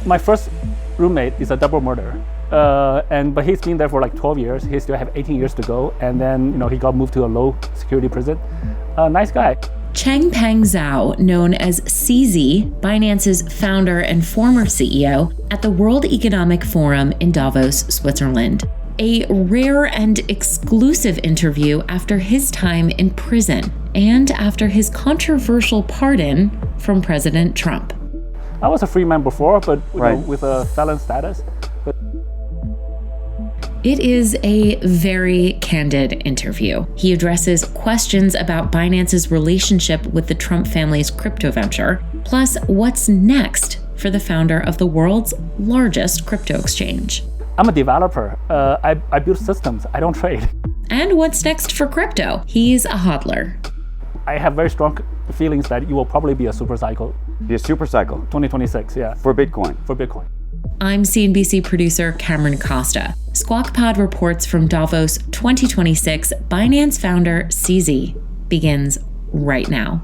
My first roommate is a double murderer, but he's been there for like 12 years. He still have 18 years to go, and then he got moved to a low security prison. Nice guy. Changpeng Zhao, known as CZ, Binance's founder and former CEO, at the World Economic Forum in Davos, Switzerland. A rare and exclusive interview after his time in prison and after his controversial pardon from President Trump. I was a free man before, but with a felon status. It is a very candid interview. He addresses questions about Binance's relationship with the Trump family's crypto venture, plus what's next for the founder of the world's largest crypto exchange. I'm a developer. I build systems. I don't trade. And what's next for crypto? He's a hodler. I have very strong feelings that you will probably be a super cycle. Be a super cycle? 2026, yeah. For Bitcoin? For Bitcoin. I'm CNBC producer Cameron Costa. Squawk Pod reports from Davos 2026. Binance founder CZ begins right now.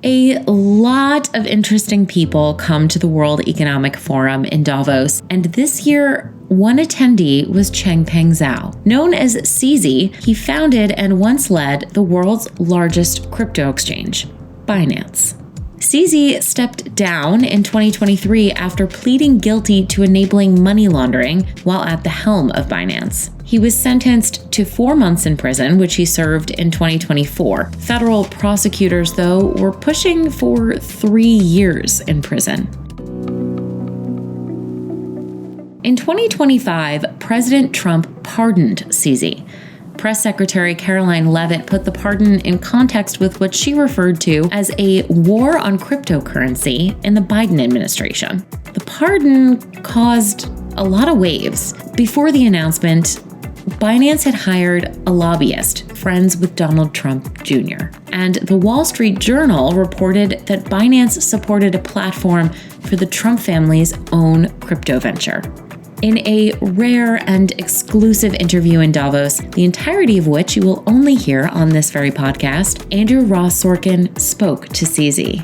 A lot of interesting people come to the World Economic Forum in Davos, and this year, one attendee was Changpeng Zhao. Known as CZ, he founded and once led the world's largest crypto exchange, Binance. CZ stepped down in 2023 after pleading guilty to enabling money laundering while at the helm of Binance. He was sentenced to 4 months in prison, which he served in 2024. Federal prosecutors, though, were pushing for 3 years in prison. In 2025, President Trump pardoned CZ. Press Secretary Caroline Leavitt put the pardon in context with what she referred to as a war on cryptocurrency in the Biden administration. The pardon caused a lot of waves. Before the announcement, Binance had hired a lobbyist, friends with Donald Trump Jr. And the Wall Street Journal reported that Binance supported a platform for the Trump family's own crypto venture. In a rare and exclusive interview in Davos, the entirety of which you will only hear on this very podcast, Andrew Ross Sorkin spoke to CZ.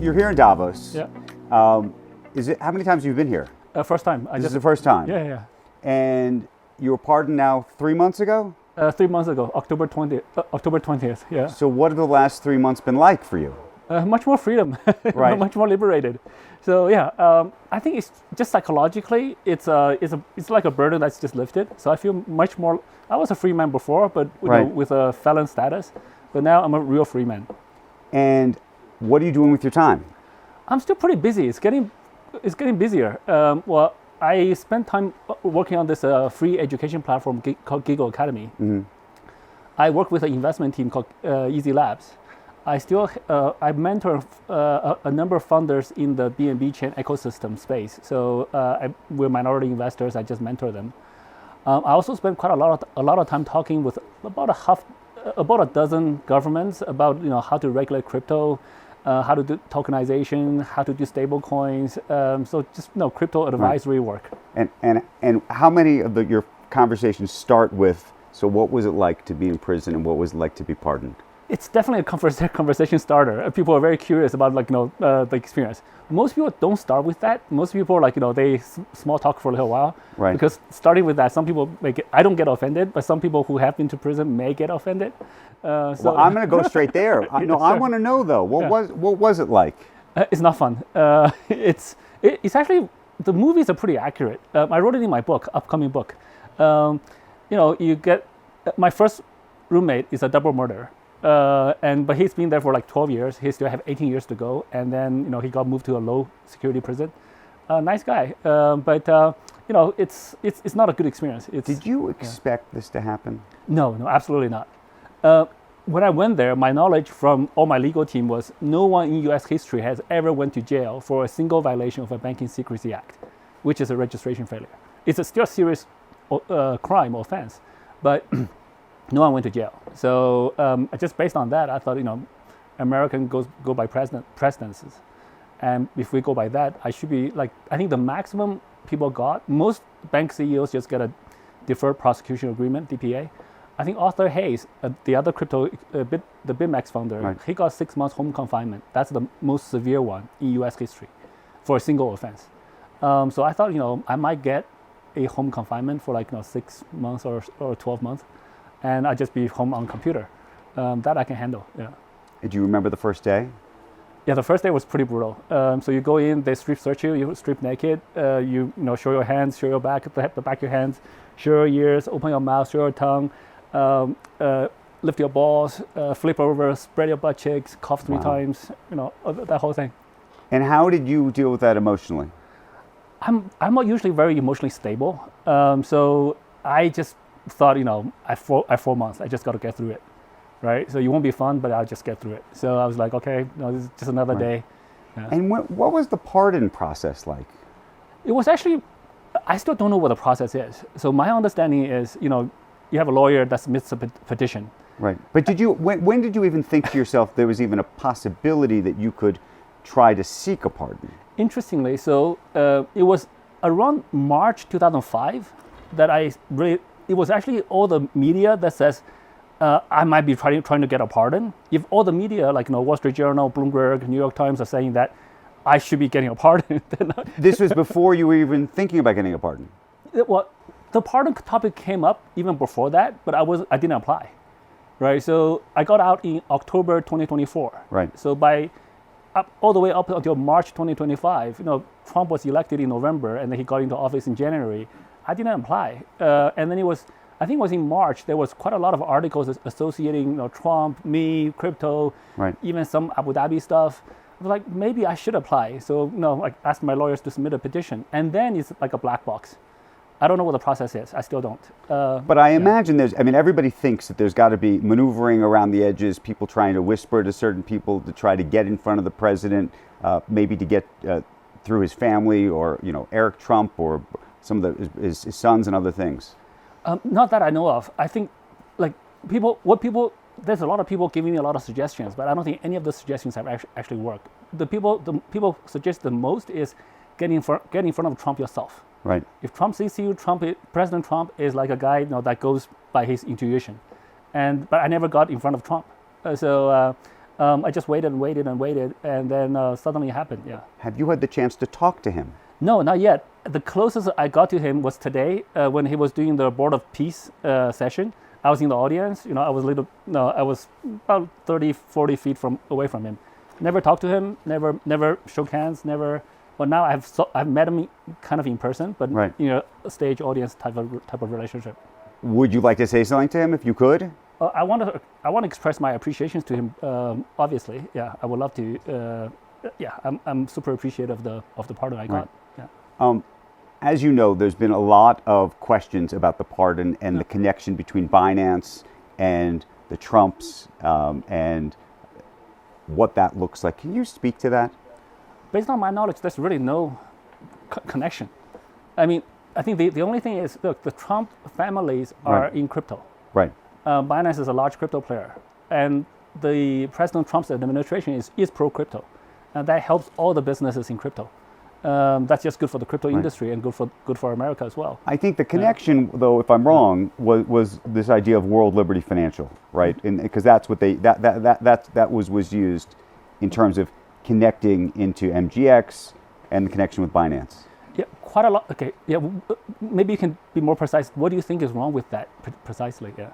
You're here in Davos. Yeah. How many times have you been here? First time. This is the first time? Yeah. And you were pardoned now 3 months ago? 3 months ago, October 20th, yeah. So what have the last 3 months been like for you? Much more freedom, right. Much more liberated. So yeah, I think it's just psychologically, it's like a burden that's just lifted. So I feel much more. I was a free man before, but with a felon status, but now I'm a real free man. And what are you doing with your time? I'm still pretty busy. It's getting busier. Well, I spent time working on this free education platform called Giggle Academy. Mm-hmm. I work with an investment team called Easy Labs. I mentor a number of funders in the BNB chain ecosystem space. So we're minority investors. I just mentor them. I also spend quite a lot of time talking with about a dozen governments about how to regulate crypto, how to do tokenization, how to do stable coins. So just crypto advisory work. And how many of your conversations start with, so what was it like to be in prison and what was it like to be pardoned? It's definitely a conversation starter. People are very curious about the experience. Most people don't start with that. Most people they small talk for a little while. Right. Because starting with that, some people I don't get offended, but some people who have been to prison may get offended. Well, I'm going to go straight there. I want to know though. What was it like? It's not fun. It's actually, the movies are pretty accurate. I wrote it in my book, upcoming book. You get my first roommate is a double murderer. But he's been there for like 12 years. He still have 18 years to go. And then, he got moved to a low security prison. Nice guy. But it's not a good experience. Did you expect this to happen? No, absolutely not. When I went there, my knowledge from all my legal team was no one in U.S. history has ever went to jail for a single violation of a Banking Secrecy Act, which is a registration failure. It's still a serious crime offense, but no one went to jail. So just based on that, I thought, American go by precedences. And if we go by that, I should be I think the maximum people got, most bank CEOs just get a deferred prosecution agreement, DPA. I think Arthur Hayes, the other crypto, the BitMEX founder, Right. he got 6 months home confinement. That's the most severe one in U.S. history for a single offense. So I thought, I might get a home confinement for 6 months or 12 months, and I just be home on computer. That I can handle. Yeah. Do you remember the first day? Yeah, the first day was pretty brutal. So you go in, they strip search you, you strip naked, you show your hands, show your back, the back of your hands, show your ears, open your mouth, show your tongue, lift your balls, flip over, spread your butt cheeks, cough 3 times, that whole thing. And how did you deal with that emotionally? I'm not usually very emotionally stable. So I just thought, at 4 months, I just got to get through it. Right, so it won't be fun, but I'll just get through it. So I was like, okay, this is just another day. Yeah. And what was the pardon process like? It was actually, I still don't know what the process is. So my understanding is, you have a lawyer that submits a petition. Right, but when did you even think to yourself there was even a possibility that you could try to seek a pardon? Interestingly, so it was around March 2005 that it was actually all the media that says, I might be trying to get a pardon. If all the media, like Wall Street Journal, Bloomberg, New York Times, are saying that I should be getting a pardon, then This was before you were even thinking about getting a pardon. Well, the pardon topic came up even before that, but I didn't apply, right? So I got out in October 2024. Right. So all the way up until March 2025, Trump was elected in November, and then he got into office in January. I didn't apply, and then I think it was in March, there was quite a lot of articles associating Trump, me, crypto, Right. even some Abu Dhabi stuff. I was like, maybe I should apply. So, I asked my lawyers to submit a petition. And then it's like a black box. I don't know what the process is. I still don't. But I imagine everybody thinks that there's got to be maneuvering around the edges, people trying to whisper to certain people to try to get in front of the president, maybe to get through his family or, Eric Trump or some of his sons and other things. Not that I know of. I think, there's a lot of people giving me a lot of suggestions, but I don't think any of the suggestions have actually worked. The people suggest the most is get in front of Trump yourself. Right. If Trump sees you, President Trump is like a guy that goes by his intuition, but I never got in front of Trump. So I just waited, and then suddenly it happened. Yeah. Have you had the chance to talk to him? No, not yet. The closest I got to him was today when he was doing the Board of Peace session. I was in the audience. I was about 30, 40 feet away from him. Never talked to him. Never shook hands. Never. But now I've met him kind of in person, but Right. A stage audience type of relationship. Would you like to say something to him if you could? I want to express my appreciations to him. Obviously, yeah, I would love to. I'm super appreciative of the pardon I got. Right. Yeah. As you know, there's been a lot of questions about the pardon and the connection between Binance and the Trumps and what that looks like. Can you speak to that? Based on my knowledge, there's really no connection. I mean, I think the only thing is, look, the Trump families are Right. in crypto. Right. Binance is a large crypto player, and the President Trump's administration is pro-crypto, and that helps all the businesses in crypto. That's just good for the crypto industry and good for America as well. I think the connection, though, if I'm wrong, was this idea of World Liberty Financial, right? Because that's what that was used in terms of connecting into MGX and the connection with Binance. Yeah, quite a lot. Okay, yeah, maybe you can be more precise. What do you think is wrong with that precisely? Yeah.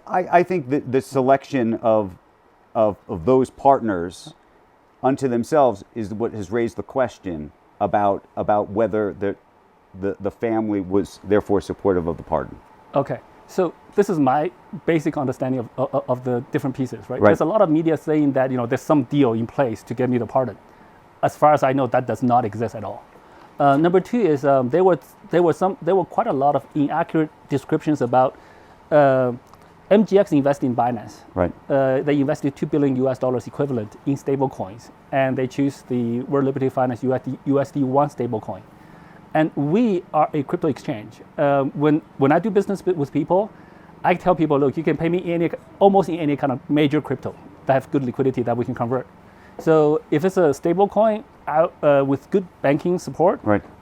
I think that the selection of those partners unto themselves is what has raised the question about whether the family was therefore supportive of the pardon. Okay, so this is my basic understanding of the different pieces, right? Right. There's a lot of media saying that there's some deal in place to get me the pardon. As far as I know, that does not exist at all. Number two is there were quite a lot of inaccurate descriptions about MGX invested in Binance. Right. They invested $2 billion equivalent in stable coins, and they choose the World Liberty Finance USD1 stable coin. And we are a crypto exchange. When I do business with people, I tell people, look, you can pay me almost in any kind of major crypto that have good liquidity that we can convert. So if it's a stable coin with good banking support,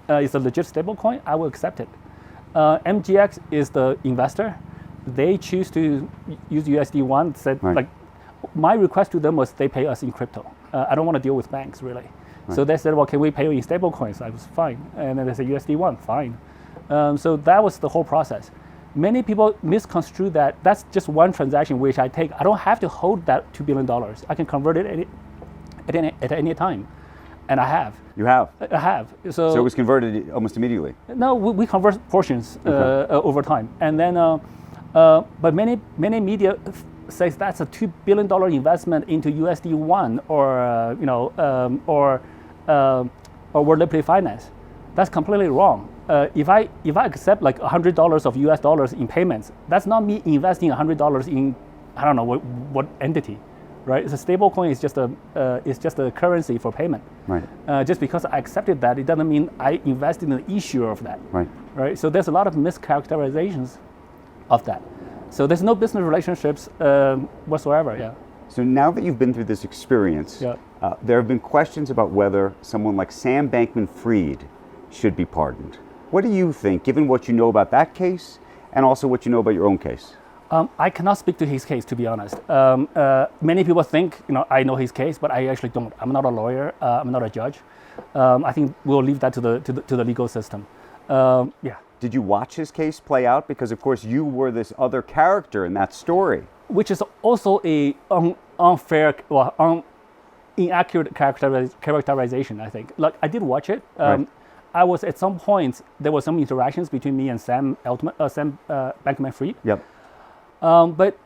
it's a legit stable coin, I will accept it. MGX is the investor. they choose to use USD1. Said Right. like, my request to them was they pay us in crypto. I don't want to deal with banks really. So they said, well, can we pay you in stable coins? I was fine. And then they said USD1, fine. So that was the whole process. Many people misconstrue that that's just one transaction which I take. I don't have to hold that $2 billion. I can convert it at any time. And I have. You have? I have. So it was converted almost immediately? No, we convert portions over time. And then, but many media says that's a $2 billion investment into USD1 or World Liquidity Finance. That's completely wrong. If I accept like $100 of US dollars in payments, that's not me investing $100 in I don't know what entity, right? It's a stable coin. It's just a currency for payment. Right. Just because I accepted that, it doesn't mean I invested in the issuer of that. Right. Right. So there's a lot of mischaracterizations of that. So there's no business relationships whatsoever. Yeah. So now that you've been through this experience, Yeah. There have been questions about whether someone like Sam Bankman-Fried should be pardoned. What do you think, given what you know about that case and also what you know about your own case? I cannot speak to his case, to be honest. Many people think, I know his case, but I actually don't. I'm not a lawyer. I'm not a judge. I think we'll leave that to the legal system. Yeah. Did you watch his case play out? Because of course you were this other character in that story. Which is also a unfair, inaccurate characterization, I think. Like, I did watch it. Right. I was at some point, there were some interactions between me and Sam Bankman-Fried. Yep. But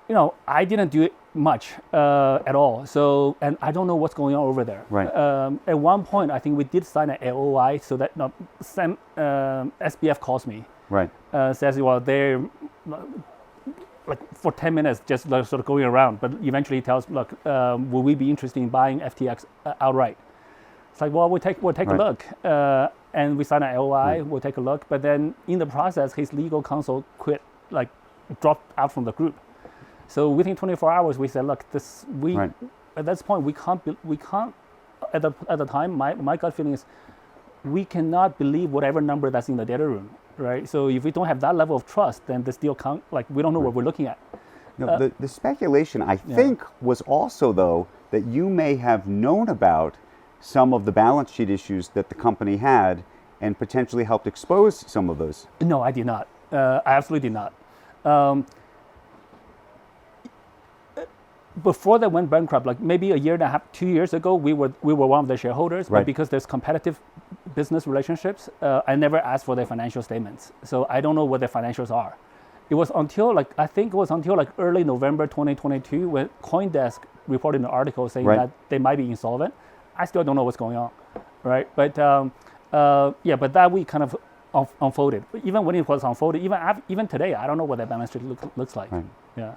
I didn't do it much at all. So, and I don't know what's going on over there. Right. At one point, I think we did sign an LOI so that Sam SBF calls me. Right. Says, well, they're like for 10 minutes just like sort of going around, but eventually tells, look, will we be interested in buying FTX outright? It's like, well, we'll take Right. a look. And we sign an LOI, we'll take a look. But then in the process, his legal counsel dropped out from the group. So within 24 hours, we said, look, Right. at this point, we can't, at the time, my gut feeling is we cannot believe whatever number that's in the data room, right? So if we don't have that level of trust, then this deal can't, we don't know what we're looking at. No, the speculation, I think, was also, though, that you may have known about some of the balance sheet issues that the company had and potentially helped expose some of those. No, I did not. I absolutely did not. Before they went bankrupt, like maybe a year and a half, 2 years ago, we were one of the shareholders, Right. but because there's competitive business relationships, I never asked for their financial statements. So I don't know what their financials are. It was until early November 2022 when CoinDesk reported an article saying Right. that they might be insolvent. I still don't know what's going on, right? But but that week kind of unfolded. Even when it was unfolded, even today, I don't know what that balance sheet looks like. Right. Yeah.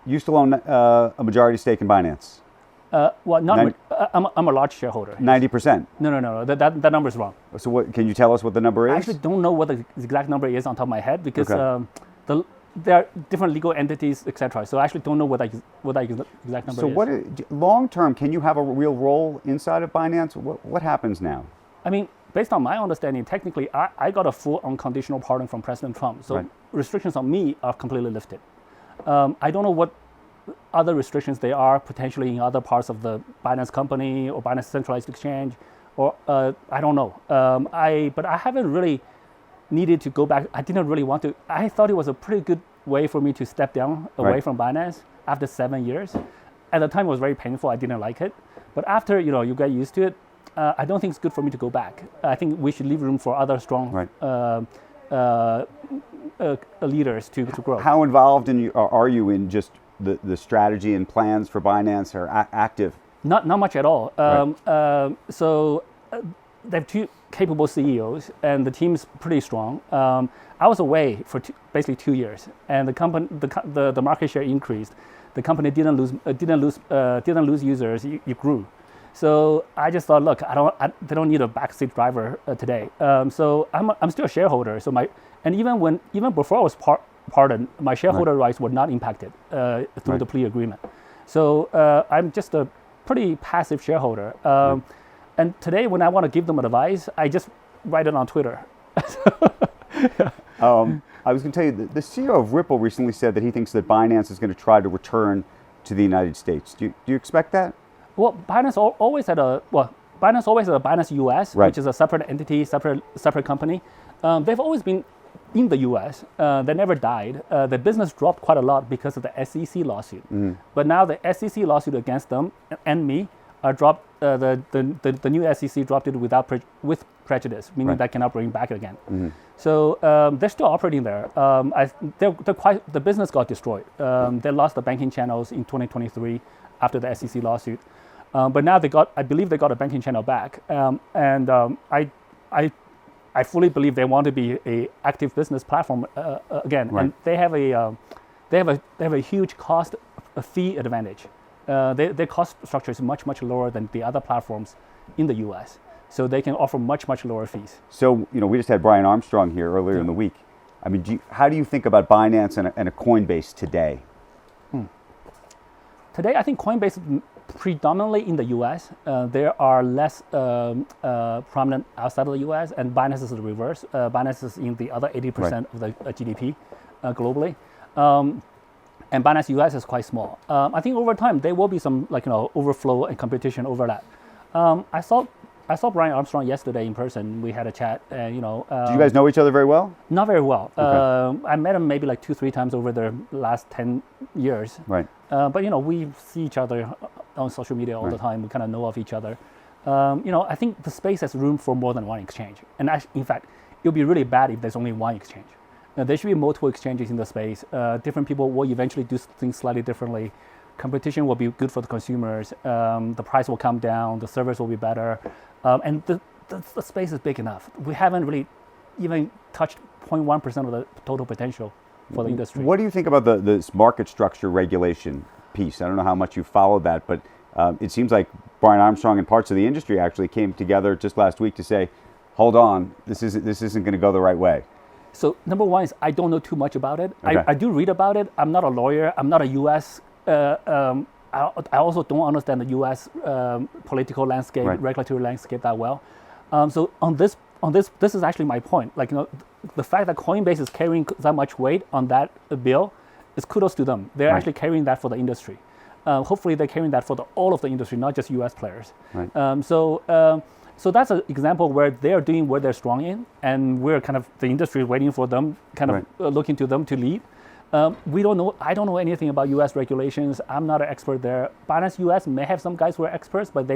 You still own a majority stake in Binance? Well, not. I'm a large shareholder. 90%. No. That number is wrong. So what? Can you tell us what the number is? I actually don't know what the exact number is on top of my head because Okay. there are different legal entities, etc. So I actually don't know what that exact number is. So long term, can you have a real role inside of Binance? What happens now? I mean, based on my understanding, technically, I got a full unconditional pardon from President Trump. So Right. restrictions on me are completely lifted. I don't know what other restrictions there are potentially in other parts of the Binance company or Binance centralized exchange, or I don't know. But I haven't really needed to go back. I didn't really want to. I thought it was a pretty good way for me to step down away Right. from Binance after 7 years. At the time, it was very painful. I didn't like it. But after you get used to it, I don't think it's good for me to go back. I think we should leave room for other strong Right. Leaders to grow. How involved are you in just the strategy and plans for Binance are active? Not much at all. Right. So they have two capable CEOs, and the team's pretty strong. I was away for basically 2 years, and the company, the market share increased. The company didn't lose users. It grew. So I just thought, look, they don't need a backseat driver today. So I'm still a shareholder. So even before I was pardoned, my shareholder Right. rights were not impacted through Right. the plea agreement. So I'm just a pretty passive shareholder. And today, when I want to give them advice, I just write it on Twitter. I was going to tell you, the CEO of Ripple recently said that he thinks that Binance is going to try to return to the United States. Do you expect that? Well, Binance always had a Binance US, Right. which is a separate entity, separate company. They've always been in the US. They never died. The business dropped quite a lot because of the SEC lawsuit. But now the SEC lawsuit against them and me dropped. The new SEC dropped it with prejudice, meaning that cannot bring back again. So they're still operating there. The business got destroyed. They lost the banking channels in 2023 after the SEC lawsuit. But now I believe they got a banking channel back. I fully believe they want to be a active business platform again. Right. And they have a huge cost fee advantage. Their cost structure is much lower than the other platforms in the U.S. So they can offer much lower fees. So, we just had Brian Armstrong here earlier in the week. I mean, how do you think about Binance and a Coinbase today? Today, I think Coinbase is predominantly in the U.S. There are less prominent outside of the U.S., and Binance is the reverse. Binance is in the other 80% of the GDP globally. And Binance US is quite small. I think over time there will be some overflow and competition over that. I saw Brian Armstrong yesterday in person. We had a chat, and Do you guys know each other very well? Not very well. Okay. I met him maybe like 2-3 times over the last 10 years. Right. But we see each other on social media all the time. We kind of know of each other. I think the space has room for more than one exchange. And in fact, it would be really bad if there's only one exchange. There should be multiple exchanges in the space. Different people will eventually do things slightly differently. Competition will be good for the consumers. The price will come down. The service will be better. And the space is big enough. We haven't really even touched 0.1% of the total potential for the industry. What do you think about this market structure regulation piece? I don't know how much you followed that, but it seems like Brian Armstrong and parts of the industry actually came together just last week to say, hold on, this isn't going to go the right way. So number one is I don't know too much about it. Okay. I do read about it. I'm not a lawyer. I'm not a U.S. I also don't understand the U.S. Political landscape, regulatory landscape that well. So on this, this is actually my point. The fact that Coinbase is carrying that much weight on that bill is kudos to them. They're actually carrying that for the industry. Hopefully, they're carrying that for all of the industry, not just U.S. players. Right. So that's an example where they're doing what they're strong in, and we're kind of the industry waiting for them, looking to them to lead. We don't know. I don't know anything about U.S. regulations. I'm not an expert there. Binance U.S. may have some guys who are experts, but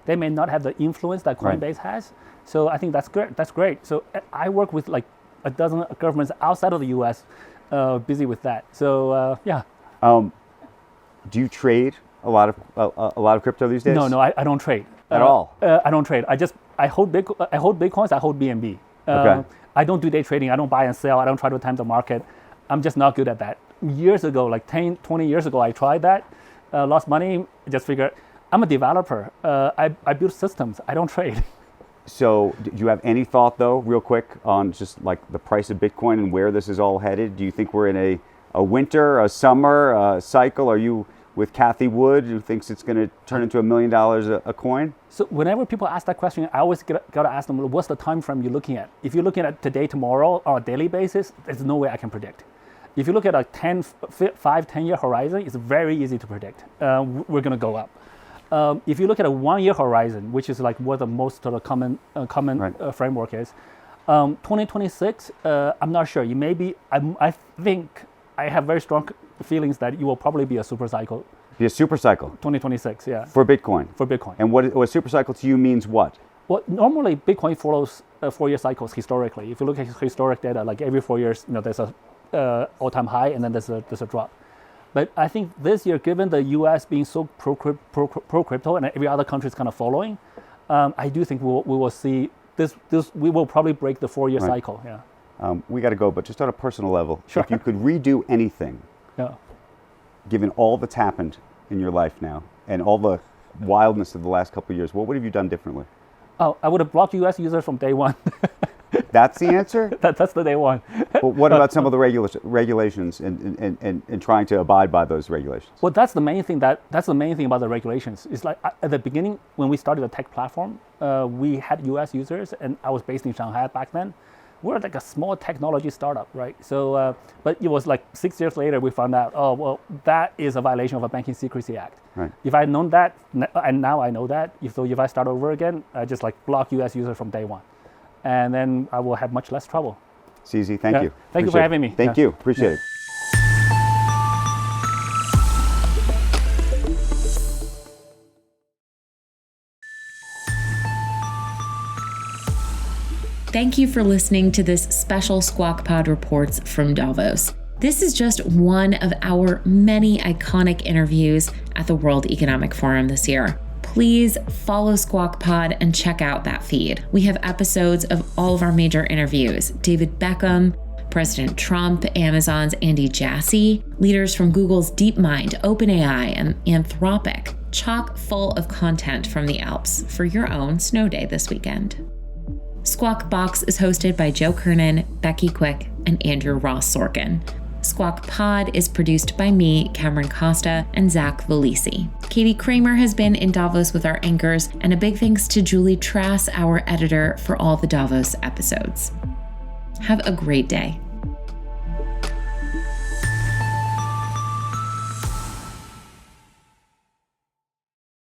they may not have the influence that Coinbase has. So I think that's great. That's great. So I work with like a dozen governments outside of the U.S. Busy with that. So yeah. Do you trade a lot of crypto these days? No, I don't trade. At all? I don't trade. I hold Bitcoins. I hold BNB. Okay. I don't do day trading. I don't buy and sell. I don't try to time the market. I'm just not good at that. Years ago, like 10, 20 years ago, I tried that. Lost money. Just figured, I'm a developer. I build systems. I don't trade. So do you have any thought, though, real quick, on just like the price of Bitcoin and where this is all headed? Do you think we're in a winter, a summer cycle? Are you with Cathie Wood, who thinks it's going to turn into $1 million a coin? So whenever people ask that question, I always got to ask them, what's the time frame you're looking at? If you're looking at today, tomorrow, on a daily basis, there's no way I can predict. If you look at a 5-10 year horizon, it's very easy to predict. We're going to go up. If you look at a 1 year horizon, which is like what the most sort of common framework is, 2026, I'm not sure. You may be. I think I have very strong feelings that it will probably be a super cycle. Be a super cycle? 2026, yeah. For Bitcoin? For Bitcoin. And what super cycle to you means what? Well, normally Bitcoin follows 4-year cycles historically. If you look at historic data, like every 4 years, there's a all-time high and then there's a drop. But I think this year, given the U.S. being so pro-crypto and every other country is kind of following, I do think we will see this. We will probably break the 4-year cycle. Yeah. We got to go, but just on a personal level, Sure. if you could redo anything, given all that's happened in your life now and all the wildness of the last couple of years, what would have you done differently? Oh, I would have blocked U.S. users from day one. That's the answer? That's the day one. Well, what about some of the regulations and trying to abide by those regulations? Well, that's the main thing about the regulations. It's like at the beginning, when we started the tech platform, we had U.S. users, and I was based in Shanghai back then. we're like a small technology startup, right? So, but it was like 6 years later, we found out, oh, well, that is a violation of a Banking Secrecy Act. Right. If I'd known that, and now I know that, if I start over again, I just like block you as user from day one. And then I will have much less trouble. CZ, thank you. Thank you for having me. Thank you. Appreciate it. Thank you for listening to this special Squawk Pod Reports from Davos. This is just one of our many iconic interviews at the World Economic Forum this year. Please follow Squawk Pod and check out that feed. We have episodes of all of our major interviews: David Beckham, President Trump, Amazon's Andy Jassy, leaders from Google's DeepMind, OpenAI, and Anthropic, chock full of content from the Alps for your own snow day this weekend. Squawk Box is hosted by Joe Kernan, Becky Quick, and Andrew Ross Sorkin. Squawk Pod is produced by me, Cameron Costa, and Zach Valisi. Katie Kramer has been in Davos with our anchors, and a big thanks to Julie Trass, our editor, for all the Davos episodes. Have a great day.